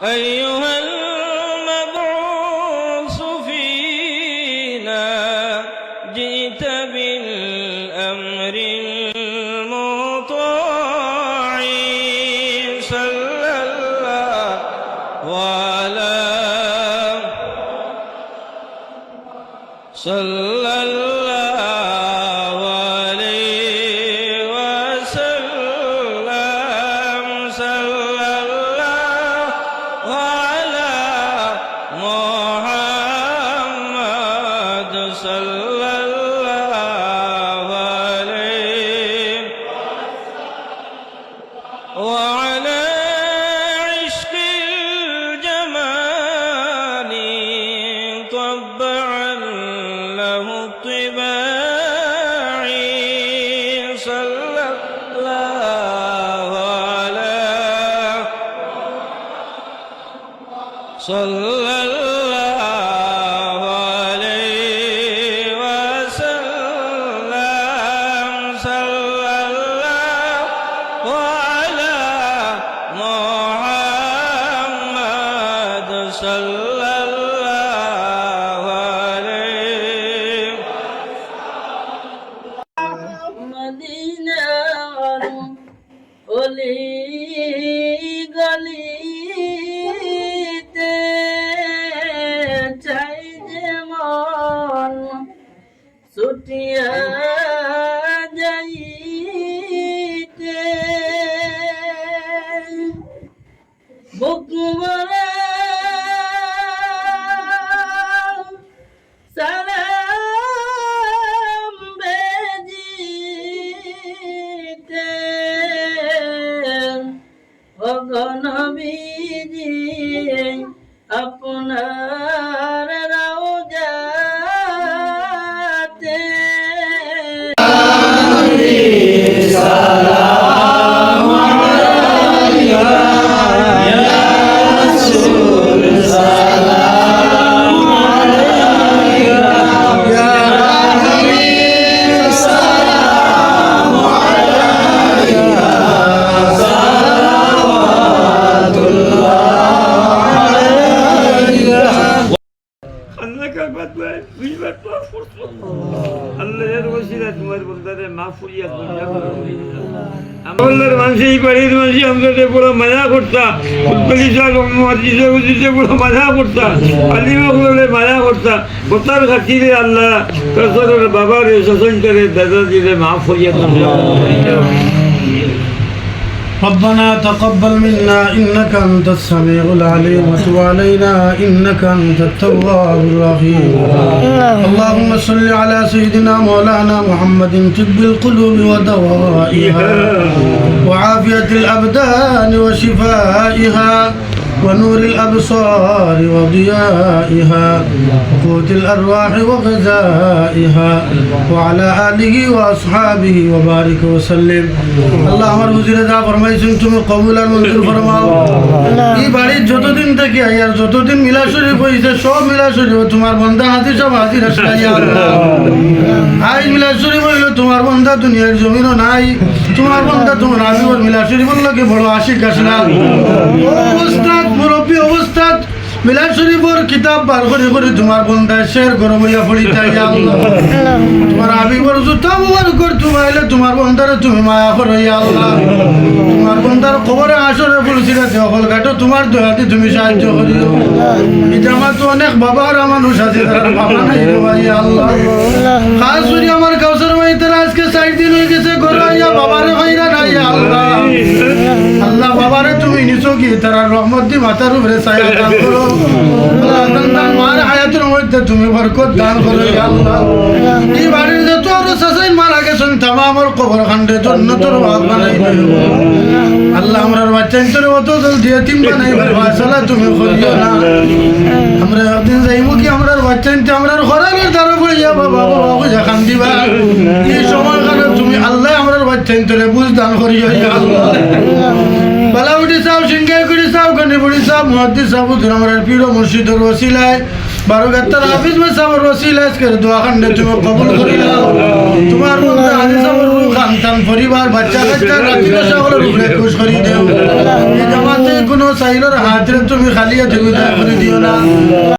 أيها المبعوث فينا جئت بالأمر المطاع صلى الله على صلى الله عليه وسلم صلى الله على محمد صلى الله عليه وعلى عشق الجمال طبعا له الطباع صلى الله على صلى الله عليه وسلم صلى الله على محمد صلى الله عليه মদিনার অলি গলিতে চাই যে মন ছুটিয়া যাইতে বুক ভরা সালাম বেজিতে অগণবিজি আপনার রওজাতে আল্লাহ কারবাত ভাই বুঝবার তো আল্লাহর ওসিলা তোমার বন্দারে মাফ করিয়া দুনিয়া করো আল্লাহর মানুষ এই বাড়ির মানুষ আমাদের পুরো মজা করতা ফুলকলি সাহেব মসজিদে মসজিদে পুরো মজা করতা আলিমা বলে মজা করতা কোথার খাতিরে আল্লাহ তোর বাবার শাসন করে দাদাজিরে মাফ করিয়া দুনিয়া ربنا تقبل منا إنك أنت السميع العليم وتب علينا إنك أنت التواب الرحيم اللهم صل على سيدنا مولانا محمد طب القلوب ودوائها وعافية الأبدان وشفائها ونور الأبصار وضيائها وقوت الأرواح وغذائها وعلى آله وأصحابه وبارك وسلم اللهم رزق ذا فرمائشن تم قبول المنزل فرماও এই বাড়ির যতদিন থেকে আর যতদিন মিলা শরীফ হইছে সব মিলা শরীফ তোমার বান্দা হাজির সব হাজির আছে ইয়া আল্লাহ আজ মিলা শরীফ হইলো তোমার বান্দা দুনিয়ার জমিনও নাই তোমার বান্দা তোমার হাবিবর মিলা শরীফের লগে বড় আশিক আসলা ওস্তাদ মুরব্বী অবস্থাত মিলাদ শরীফের কিতাব বার করে করে তোমার বন্ধায় শের গরম হইয়া পড়িতে ইয়া আল্লাহ তোমার হাবিবর জুতা মুবারক কর তোমাইলে তোমার বন্ধারে তুমি মায়া করো ইয়া আল্লাহ তোমার বন্ধার কবরে আসরে বলছিলে দেওয়াল ঘাটো তোমার দয়াতে তুমি সাহায্য করিও এটা আমার তো অনেক বাবার মানুষ আছে তারা বাবা নাই ইয়া আল্লাহ খাস করে আমার কাউসার ভাই তারা আজকে 60 দিন হয়ে গেছে ঘরে ইয়া বাবারে ভাইরা নাই ইয়া আল্লাহ আল্লাহ বাবারে তুমি নিছো কি তারা রহমত দি মাথার উপরে ছায়া দান করো আল্লাহ মার হায়াতের মধ্যে তুমি বরকত দান করো ইয়া আল্লাহ এই বাড়ির যত আর সাসাই মারা গেছেন তামামর কবরখান্ডে জান্নাতের বাগ বানাই দিও আল্লাহ আমরার বাচ্চাদের মত জলদি এতিম বানাইবার ফায়সালা তুমি করিও না আমরা একদিন যাইমু কি আমরার বাচ্চাতে আমরার ঘরের দ্বারা পড়িয়া বাবা বাবা জাখান দিবা এই সময় কারণে তুমি আল্লাহ আমরার বাচ্চাদের বুঝ দান করিও ইয়া আল্লাহ বালাউটি সাহেব সিংহাই করি সাহেব গনি বড়ি সাহেব মুহাদ্দিস সাহেব আমরার পীর মুর্শিদের ওসিলায় বারোগাত্তার হাফিজ মে সাবর ওসিলা করে দোয়া খান্ডে তুমি কবুল করে নাও তোমার মধ্যে আজি সাবর খানতান পরিবার বাচ্চা কাচ্চা রাতিলে সকলের উপরে খুশ করে দেও এই জামাতে কোনো সাইলের হাতরে তুমি খালি হাতে বিদায় করে দিও না